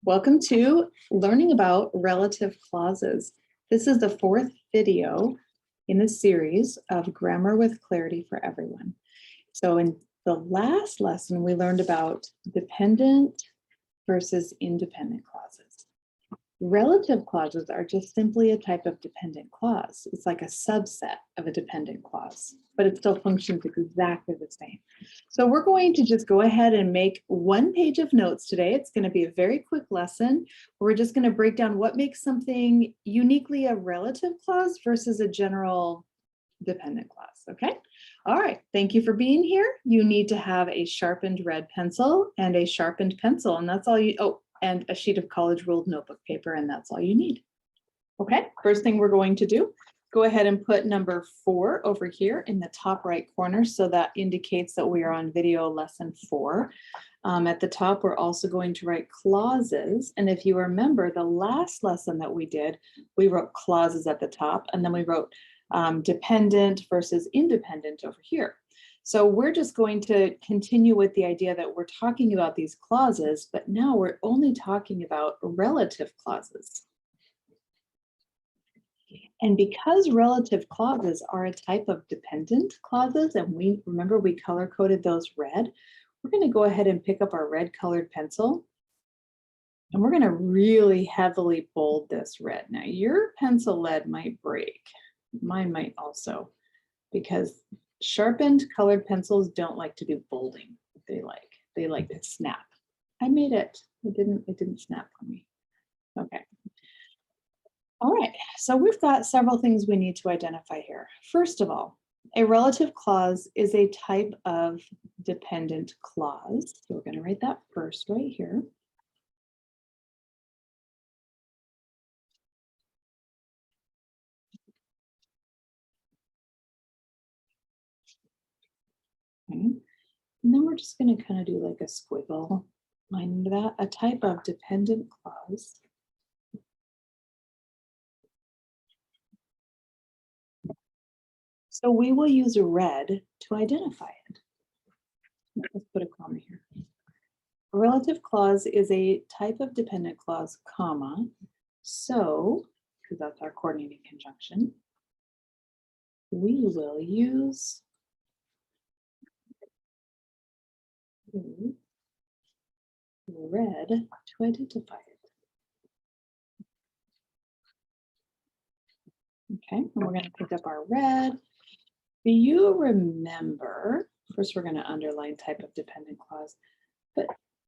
Welcome to learning about relative clauses. This is the fourth video in the series of Grammar with Clarity for Everyone. So in the last lesson, we learned about dependent versus independent clauses. Relative clauses are just simply a type of dependent clause. It's like a subset of a dependent clause, but it still functions exactly the same. So we're going to just go ahead and make one page of notes today. It's going to be a very quick lesson. We're just going to break down what makes something uniquely a relative clause versus a general dependent clause. Okay. All right. Thank you for being here. You need to have a sharpened red pencil and a sharpened pencil, and that's all you, and a sheet of college ruled notebook paper, and that's all you need. Okay, first thing we're going to do, go ahead and put number 4 over here in the top right corner, so that indicates that we are on video lesson 4. At the top, we're also going to write clauses, and if you remember the last lesson that we did, we wrote clauses at the top, and then we wrote dependent versus independent over here. So we're just going to continue with the idea that we're talking about these clauses, but now we're only talking about relative clauses. And because relative clauses are a type of dependent clauses, and we remember we color coded those red, we're going to go ahead and pick up our red colored pencil, and we're going to really heavily bold this red. Now your pencil lead might break. Mine might also, because sharpened colored pencils don't like to do bolding. They like to snap. I made it. It didn't snap on me. Okay. All right. So we've got several things we need to identify here. First of all, a relative clause is a type of dependent clause. So we're going to write that first right here. Okay. And then we're just going to kind of do like a squiggle line into that, a type of dependent clause. So we will use a red to identify it. Let's put a comma here. A relative clause is a type of dependent clause, comma. So, because that's our coordinating conjunction, we will use red to identify it. Okay, and we're going to pick up our red. Do you remember, first we're going to underline type of dependent clause, but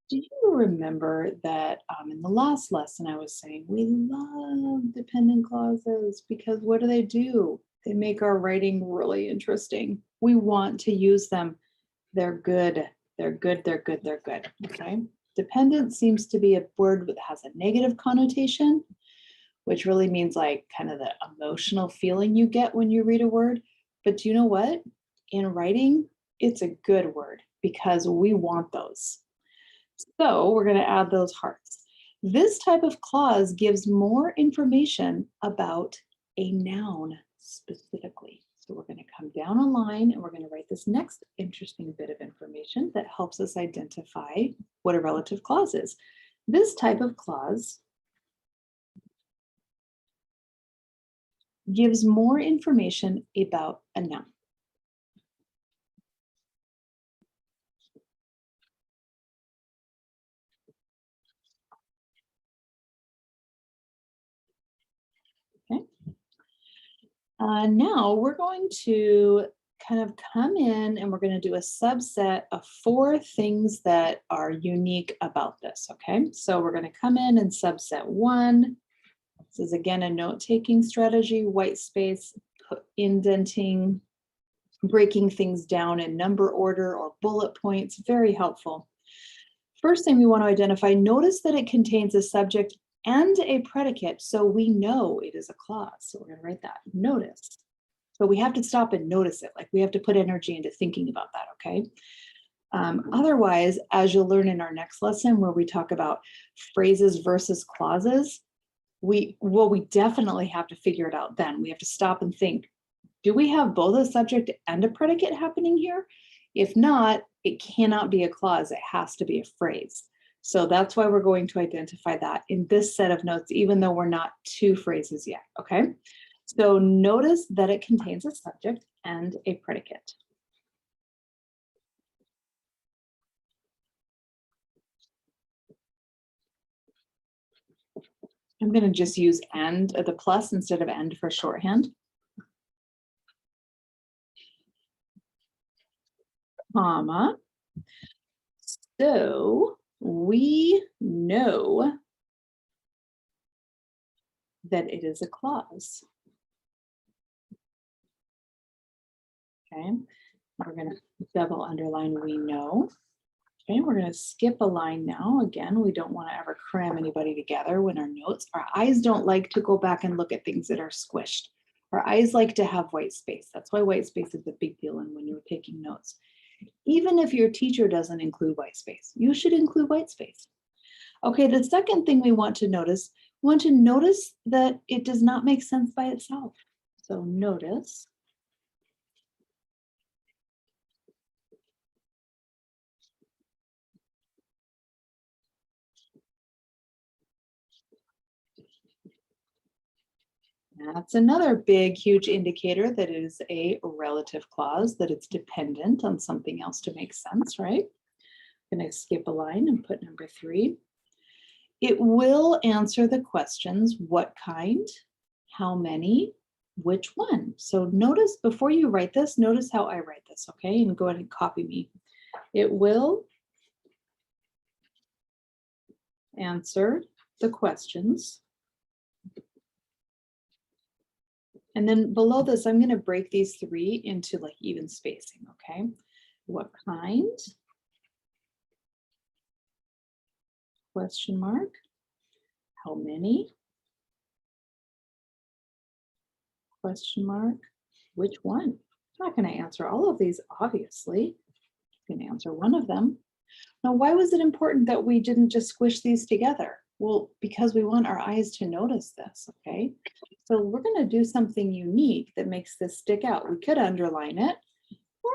do you remember that in the last lesson I was saying we love dependent clauses because what do? They make our writing really interesting. We want to use them. They're good. They're good. They're good. They're good. Okay. Dependent seems to be a word that has a negative connotation, which really means like kind of the emotional feeling you get when you read a word. But do you know what? In writing, it's a good word because we want those. So we're going to add those hearts. This type of clause gives more information about a noun specifically. So we're going to come down a line and we're going to write this next interesting bit of information that helps us identify what a relative clause is. This type of clause gives more information about a noun. Okay. Now we're going to kind of come in and we're going to do a subset of 4 things that are unique about this. Okay, so we're going to come in and subset 1. This is again a note-taking strategy, white space, indenting, breaking things down in number order or bullet points, very helpful. First thing we want to identify, notice that it contains a subject and a predicate, so we know it is a clause. So we're going to write that, notice. So we have to stop and notice it, like we have to put energy into thinking about that, okay? Otherwise, as you'll learn in our next lesson where we talk about phrases versus clauses, we definitely have to figure it out then. We have to stop and think, do we have both a subject and a predicate happening here? If not, it cannot be a clause, it has to be a phrase. So that's why we're going to identify that in this set of notes, even though we're not two phrases yet, okay? So notice that it contains a subject and a predicate. I'm going to just use and, the plus instead of and for shorthand. Comma. So we know that it is a clause. Okay, we're going to double underline we know. Okay, we're going to skip a line now. Again, we don't want to ever cram anybody together when our notes, our eyes don't like to go back and look at things that are squished. Our eyes like to have white space. That's why white space is a big deal when you're taking notes. Even if your teacher doesn't include white space, you should include white space. Okay, the second thing we want to notice that it does not make sense by itself. So notice that's another big, huge indicator that it is a relative clause, that it's dependent on something else to make sense, right? I'm going to skip a line and put number 3. It will answer the questions, what kind, how many, which one. So notice before you write this, notice how I write this, okay? And go ahead and copy me. It will answer the questions. And then below this, I'm going to break these 3 into like even spacing, okay? What kind? Question mark. How many? Question mark. Which one? I'm not going to answer all of these, obviously. I'm going to answer one of them. Now, why was it important that we didn't just squish these together? Well, because we want our eyes to notice this, okay? So we're going to do something unique that makes this stick out. We could underline it, or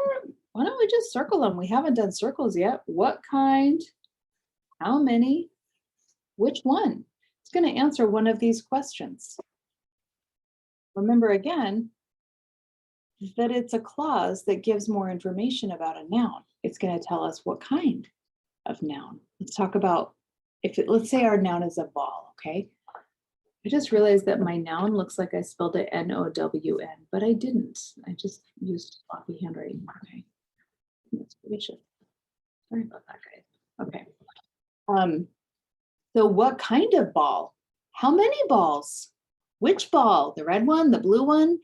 why don't we just circle them? We haven't done circles yet. What kind? How many? Which one? It's going to answer one of these questions. Remember again that it's a clause that gives more information about a noun. It's going to tell us what kind of noun. Let's talk about let's say our noun is a ball, okay? I just realized that my noun looks like I spelled it N-O-W-N, but I didn't. I just used sloppy handwriting, okay? That's gracious. Sorry about that, guys. Okay. So what kind of ball? How many balls? Which ball? The red one, the blue one?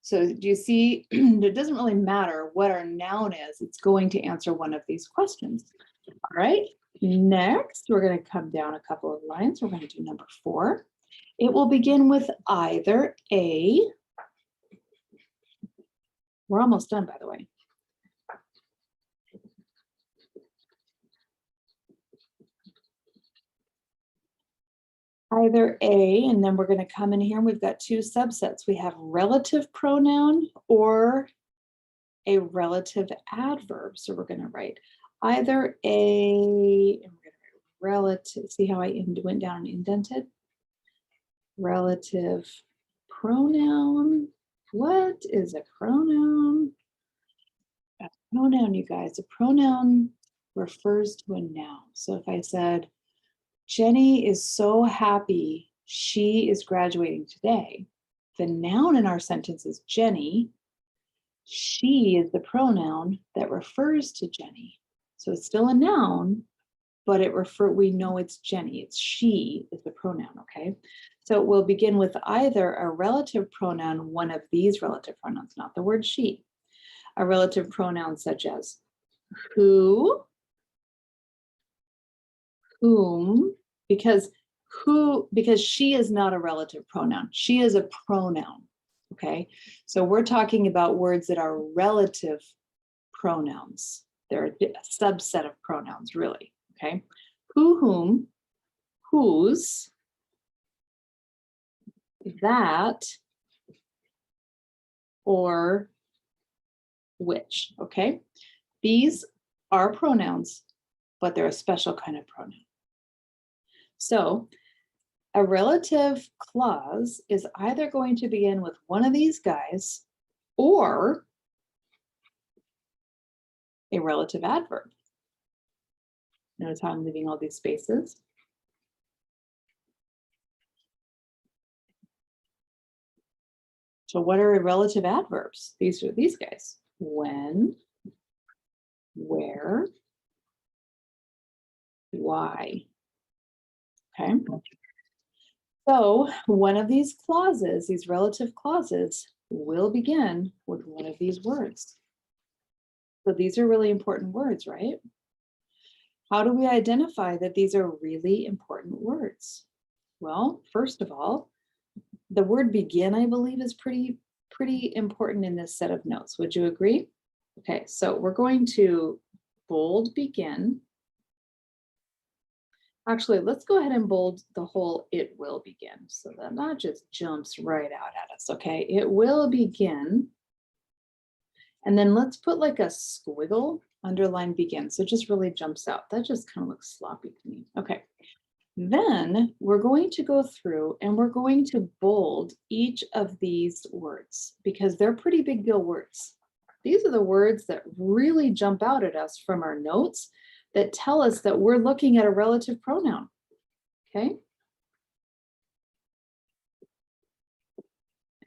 So do you see, it doesn't really matter what our noun is, it's going to answer one of these questions. All right, next, we're going to come down a couple of lines. We're going to do number 4. It will begin with either a, we're almost done, by the way. Either a, and then we're going to come in here and we've got 2 subsets. We have relative pronoun or a relative adverb. So we're going to write either a, and we're going to write relative. See how I went down and indented? Relative pronoun. What is a pronoun? A pronoun, you guys, a pronoun refers to a noun. So if I said, Jenny is so happy she is graduating today, the noun in our sentence is Jenny. She is the pronoun that refers to Jenny. So it's still a noun, but we know it's Jenny. It's she is the pronoun, okay? So we'll begin with either a relative pronoun, one of these relative pronouns, not the word she. A relative pronoun such as who, whom, because she is not a relative pronoun. She is a pronoun, okay? So we're talking about words that are relative pronouns. They're a subset of pronouns, really, okay? Who, whom, whose, that, or which, okay? These are pronouns, but they're a special kind of pronoun. So a relative clause is either going to begin with one of these guys or a relative adverb. Notice how I'm leaving all these spaces. So what are relative adverbs? These are these guys. When, where, why. Okay. So one of these clauses, these relative clauses, will begin with one of these words. So these are really important words, right? How do we identify that these are really important words? Well, first of all, the word begin, I believe, is pretty important in this set of notes. Would you agree? Okay, so we're going to bold begin. Actually, let's go ahead and bold the whole it will begin so that that just jumps right out at us, okay? It will begin. And then let's put like a squiggle underline begin. So it just really jumps out. That just kind of looks sloppy to me. Okay. Then we're going to go through and we're going to bold each of these words because they're pretty big deal words. These are the words that really jump out at us from our notes that tell us that we're looking at a relative pronoun. Okay.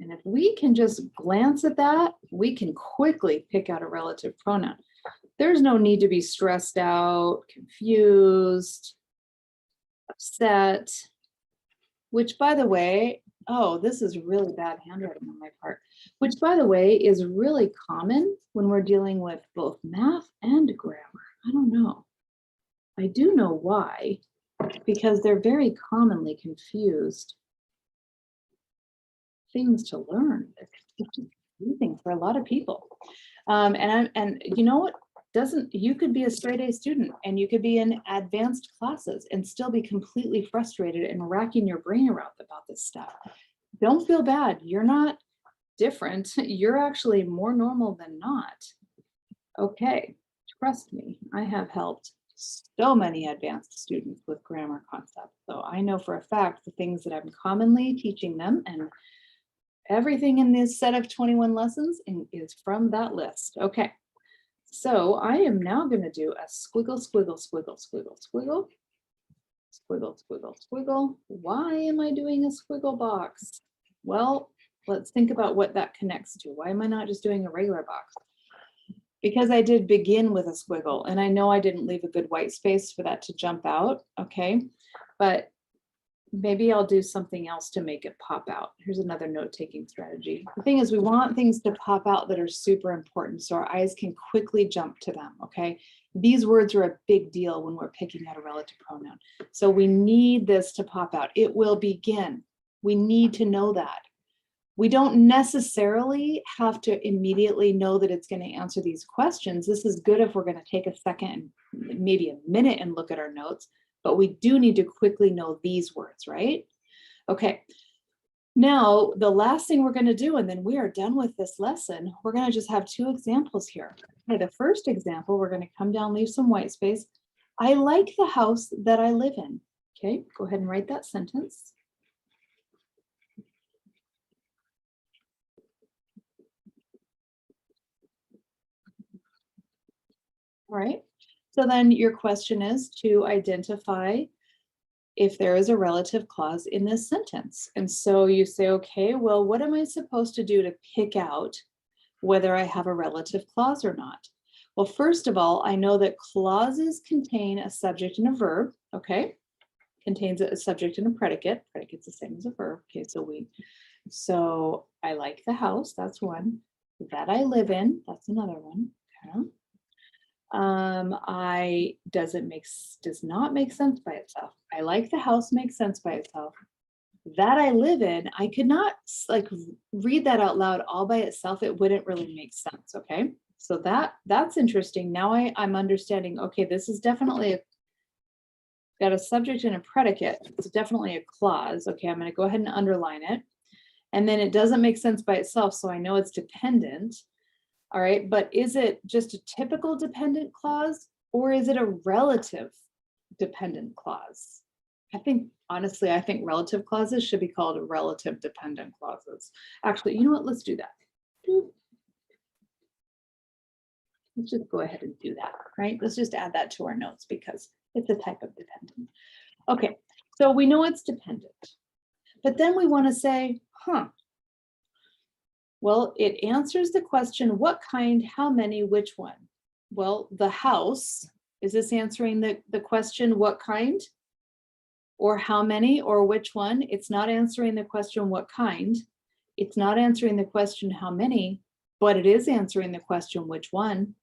And if we can just glance at that, we can quickly pick out a relative pronoun. There's no need to be stressed out, confused, upset, which by the way, oh, this is really bad handwriting on my part, which by the way is really common when we're dealing with both math and grammar. I don't know. I do know why, because they're very commonly confused things to learn. It's confusing for a lot of people. And you know what? You could be a straight A student and you could be in advanced classes and still be completely frustrated and racking your brain around about this stuff. Don't feel bad. You're not different. You're actually more normal than not. Okay, trust me, I have helped so many advanced students with grammar concepts. So I know for a fact the things that I'm commonly teaching them, and everything in this set of 21 lessons is from that list. Okay. So I am now going to do a squiggle, squiggle, squiggle, squiggle, squiggle, squiggle, squiggle, squiggle. Why am I doing a squiggle box? Well, let's think about what that connects to. Why am I not just doing a regular box? Because I did begin with a squiggle, and I know I didn't leave a good white space for that to jump out, okay? But maybe I'll do something else to make it pop out. Here's another note-taking strategy. The thing is, we want things to pop out that are super important so our eyes can quickly jump to them, okay? These words are a big deal when we're picking out a relative pronoun. So we need this to pop out. It will begin. We need to know that. We don't necessarily have to immediately know that it's going to answer these questions. This is good if we're going to take a second, maybe a minute, and look at our notes. But we do need to quickly know these words, right? Okay, now the last thing we're going to do, and then we are done with this lesson, we're going to just have two examples here. Okay, the first example, we're going to come down, leave some white space. I like the house that I live in. Okay, go ahead and write that sentence. All right, so then your question is to identify if there is a relative clause in this sentence. And so you say, okay, well, what am I supposed to do to pick out whether I have a relative clause or not? Well, first of all, I know that clauses contain a subject and a verb, okay? Contains a subject and a predicate. Predicate's the same as a verb. Okay, so I like the house, that's one. That I live in, that's another one. Okay. Does not make sense by itself. I like the house makes sense by itself. That I live in, I could not like read that out loud all by itself. It wouldn't really make sense. Okay, so that's interesting. Now I'm understanding. Okay, this is definitely got a subject and a predicate. It's definitely a clause. Okay, I'm going to go ahead and underline it, and then it doesn't make sense by itself, so I know it's dependent. All right, but is it just a typical dependent clause or is it a relative dependent clause? honestly, I think relative clauses should be called relative dependent clauses. Actually, you know what? Let's do that. Let's just go ahead and do that, right? Let's just add that to our notes because it's a type of dependent. Okay, so we know it's dependent, but then we want to say, well, it answers the question, what kind, how many, which one? Well, the house, is this answering the question, what kind? Or how many, or which one? It's not answering the question, what kind? It's not answering the question, how many, but it is answering the question, which one?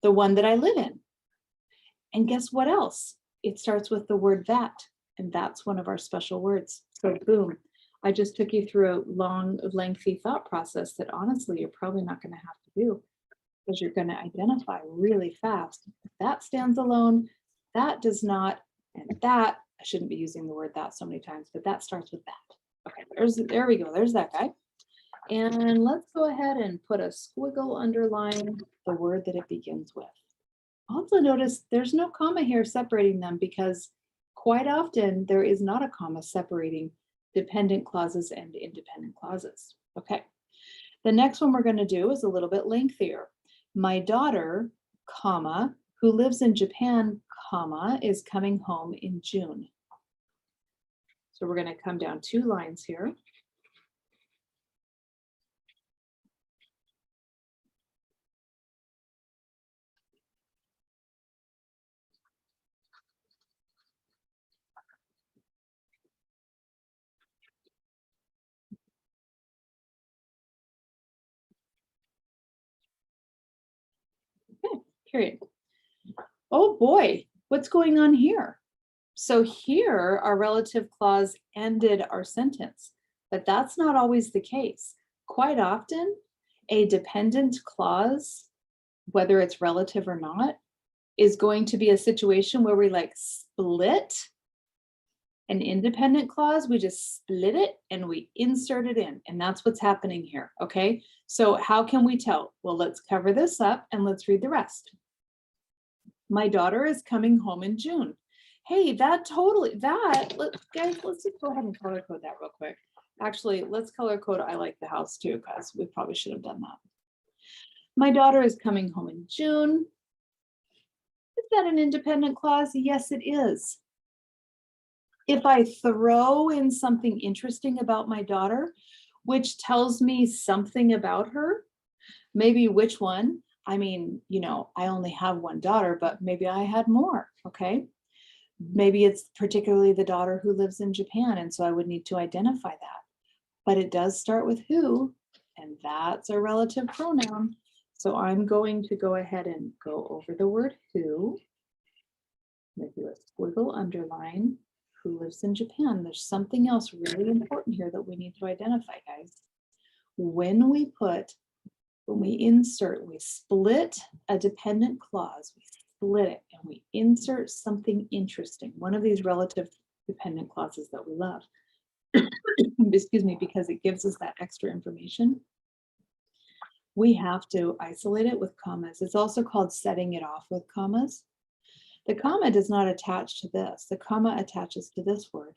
The one that I live in. And guess what else? It starts with the word that, and that's one of our special words. So boom, I just took you through a long, lengthy thought process that honestly, you're probably not going to have to do because you're going to identify really fast. That stands alone, that does not, and that, I shouldn't be using the word that so many times, but that starts with that. Okay, there we go, there's that guy. And let's go ahead and put a squiggle underline the word that it begins with. Also notice there's no comma here separating them because quite often there is not a comma separating dependent clauses and independent clauses. Okay, the next one we're going to do is a little bit lengthier. My daughter, comma, who lives in Japan, comma, is coming home in June. So we're going to come down 2 lines here. Okay, period. Oh boy, what's going on here? So here our relative clause ended our sentence, but that's not always the case. Quite often, a dependent clause, whether it's relative or not, is going to be a situation where we like split an independent clause. We just split it and we insert it in, and that's what's happening here, okay? So how can we tell? Well, let's cover this up and let's read the rest. My daughter is coming home in June. Hey, guys, let's just go ahead and color code that real quick. Actually, let's color code I like the house too, because we probably should have done that. My daughter is coming home in June. Is that an independent clause? Yes, it is. If I throw in something interesting about my daughter, which tells me something about her, maybe which one, I mean, you know, I only have one daughter, but maybe I had more, okay? Maybe it's particularly the daughter who lives in Japan, and so I would need to identify that. But it does start with who, and that's a relative pronoun. So I'm going to go ahead and go over the word who, maybe a squiggle underline, who lives in Japan. There's something else really important here that we need to identify, guys. When we insert, we split a dependent clause, we split it and we insert something interesting, one of these relative dependent clauses that we love, excuse me, because it gives us that extra information. We have to isolate it with commas. It's also called setting it off with commas. The comma does not attach to this. The comma attaches to this word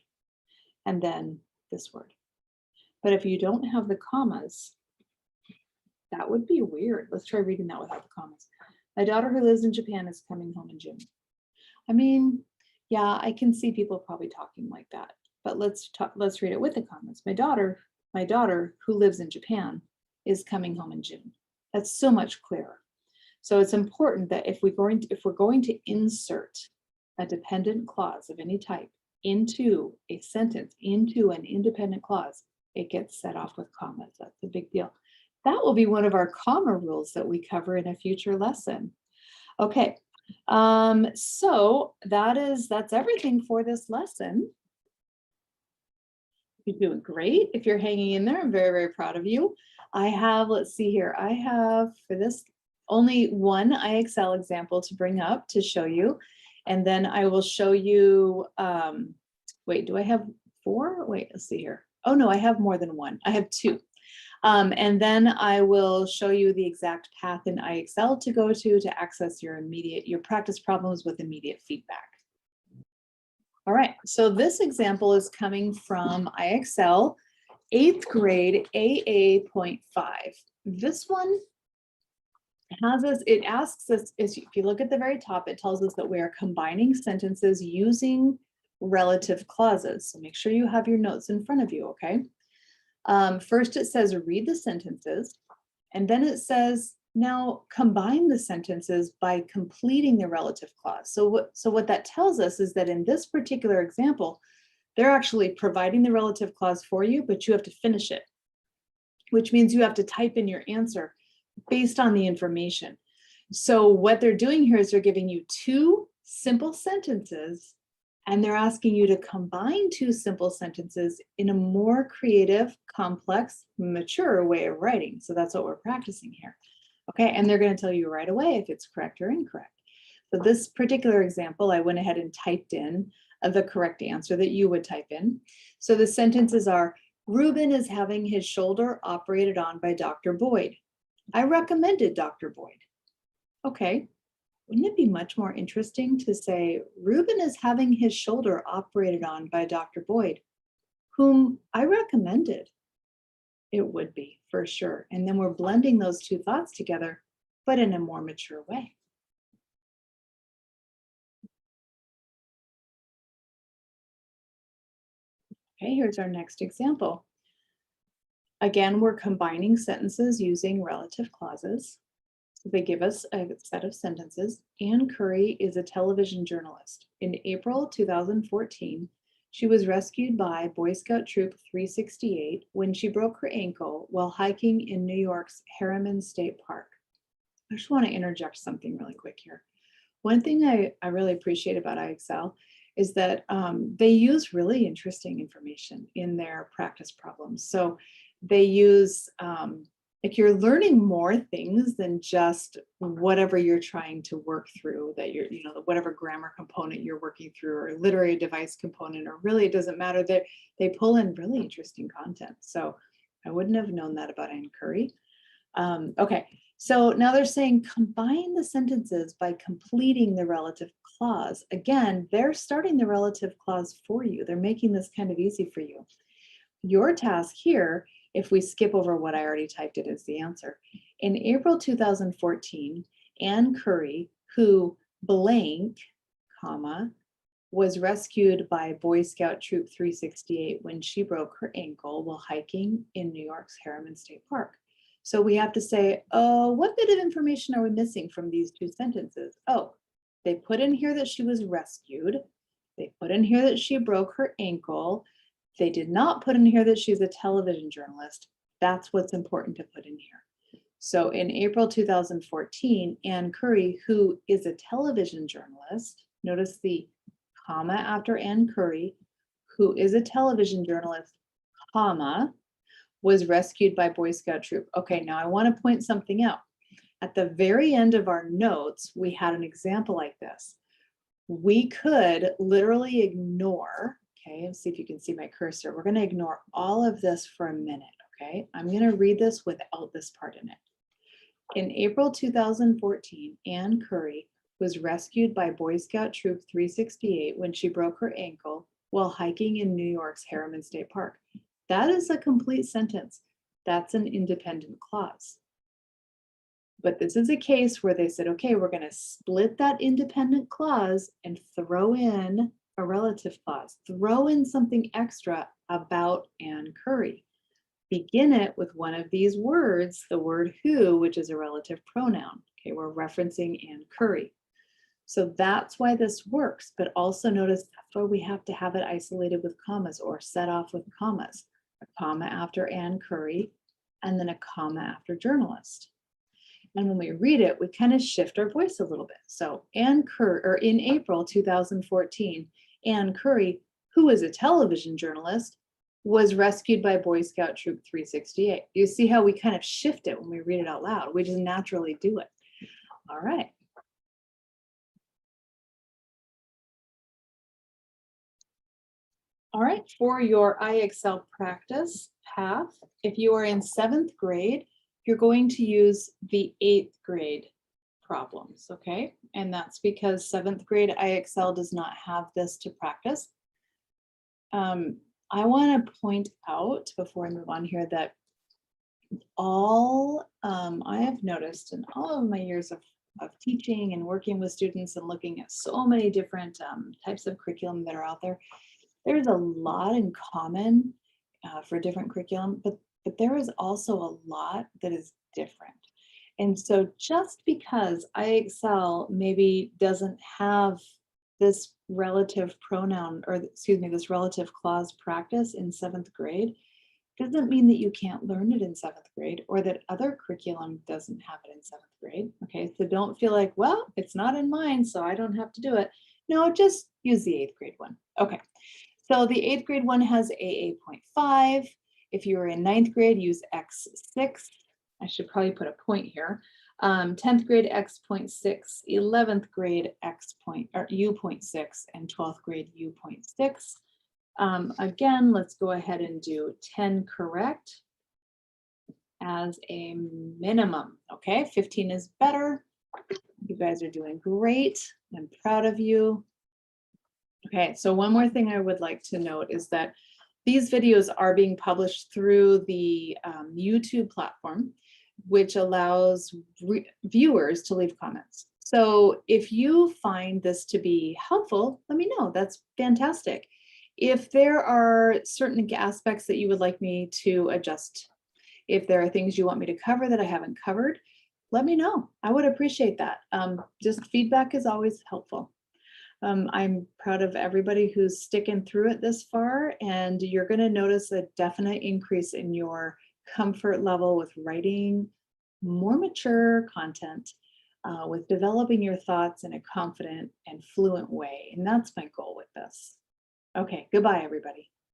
and then this word. But if you don't have the commas, that would be weird. Let's try reading that without the commas. My daughter who lives in Japan is coming home in June. I mean, yeah, I can see people probably talking like that, but let's read it with the commas. My daughter who lives in Japan is coming home in June. That's so much clearer. So it's important that if we're going to insert a dependent clause of any type into a sentence, into an independent clause, it gets set off with commas. That's a big deal. That will be one of our comma rules that we cover in a future lesson. Okay, so that's everything for this lesson. You're doing great. If you're hanging in there, I'm very, very proud of you. I have, let's see here, I have for this only one IXL example to bring up to show you. And then I will show you, wait, do I have 4? Wait, let's see here. Oh no, I have more than one. I have 2. And then I will show you the exact path in IXL to go to access your practice problems with immediate feedback. All right, so this example is coming from IXL, 8th grade, AA.5. This one has us, it asks us, if you look at the very top, it tells us that we are combining sentences using relative clauses. So make sure you have your notes in front of you, okay? First, it says read the sentences, and then it says now combine the sentences by completing the relative clause. So what that tells us is that in this particular example, they're actually providing the relative clause for you, but you have to finish it, which means you have to type in your answer based on the information. So what they're doing here is they're giving you two simple sentences, and they're asking you to combine two simple sentences in a more creative, complex, mature way of writing. So that's what we're practicing here. Okay, and they're going to tell you right away if it's correct or incorrect. So this particular example, I went ahead and typed in the correct answer that you would type in. So the sentences are, Ruben is having his shoulder operated on by Dr. Boyd. I recommended Dr. Boyd. Okay, wouldn't it be much more interesting to say, Ruben is having his shoulder operated on by Dr. Boyd, whom I recommended? It would be, for sure. And then we're blending those two thoughts together, but in a more mature way. Okay, here's our next example. Again, we're combining sentences using relative clauses. So they give us a set of sentences. Ann Curry is a television journalist. In April 2014, she was rescued by Boy Scout Troop 368 when she broke her ankle while hiking in New York's Harriman State Park. I just want to interject something really quick here. One thing I really appreciate about IXL is that they use really interesting information in their practice problems. So they use, like you're learning more things than just whatever you're trying to work through, that you're, whatever grammar component you're working through, or literary device component, or really it doesn't matter, that they pull in really interesting content. So I wouldn't have known that about Ann Curry. Okay, so now they're saying combine the sentences by completing the relative clause. Again, they're starting the relative clause for you. They're making this kind of easy for you. Your task here, if we skip over what I already typed it as the answer, in April 2014, Ann Curry, who blank, comma, was rescued by Boy Scout Troop 368 when she broke her ankle while hiking in New York's Harriman State Park. So we have to say, oh, what bit of information are we missing from these two sentences? Oh, they put in here that she was rescued. They put in here that she broke her ankle. They did not put in here that she's a television journalist. That's what's important to put in here. So in April 2014, Ann Curry, who is a television journalist, notice the comma after Ann Curry, who is a television journalist, comma, was rescued by Boy Scout Troop. Okay, now I want to point something out. At the very end of our notes, we had an example like this. We could literally ignore, okay, let's see if you can see my cursor. We're going to ignore all of this for a minute, okay? I'm going to read this without this part in it. In April 2014, Ann Curry was rescued by Boy Scout Troop 368 when she broke her ankle while hiking in New York's Harriman State Park. That is a complete sentence. That's an independent clause. But this is a case where they said, okay, we're going to split that independent clause and throw in a relative clause. Throw in something extra about Ann Curry. Begin it with one of these words, the word who, which is a relative pronoun. Okay, we're referencing Ann Curry. So that's why this works, but also notice that's why we have to have it isolated with commas or set off with commas. A comma after Ann Curry, and then a comma after journalist. And when we read it, we kind of shift our voice a little bit. So Ann Curry, or in April 2014, Ann Curry, who is a television journalist, was rescued by Boy Scout Troop 368. You see how we kind of shift it when we read it out loud. We just naturally do it. All right. All right, for your IXL practice path, if you are in 7th grade, you're going to use the 8th grade problems, okay? And that's because 7th grade IXL does not have this to practice. I want to point out before I move on here that I have noticed in all of my years of teaching and working with students and looking at so many different types of curriculum that are out there, there's a lot in common for different curriculum, but there is also a lot that is different. And so just because IXL maybe doesn't have this relative pronoun, or excuse me, this relative clause practice in 7th grade, doesn't mean that you can't learn it in 7th grade or that other curriculum doesn't have it in 7th grade. Okay, so don't feel like, well, it's not in mine, so I don't have to do it. No, just use the 8th grade one. Okay, so the 8th grade one has AA.5. If you were in 9th grade, use X6. I should probably put a point here. 10th grade X.6, 11th grade U.6, and 12th grade U.6. Again, let's go ahead and do 10 correct as a minimum. Okay, 15 is better. You guys are doing great. I'm proud of you. Okay, so one more thing I would like to note is that these videos are being published through the YouTube platform, which allows viewers to leave comments. So if you find this to be helpful, let me know. That's fantastic. If there are certain aspects that you would like me to adjust, if there are things you want me to cover that I haven't covered, let me know. I would appreciate that. Just feedback is always helpful. I'm proud of everybody who's sticking through it this far, and you're going to notice a definite increase in your comfort level with writing more mature content, with developing your thoughts in a confident and fluent way. And that's my goal with this. Okay, goodbye, everybody.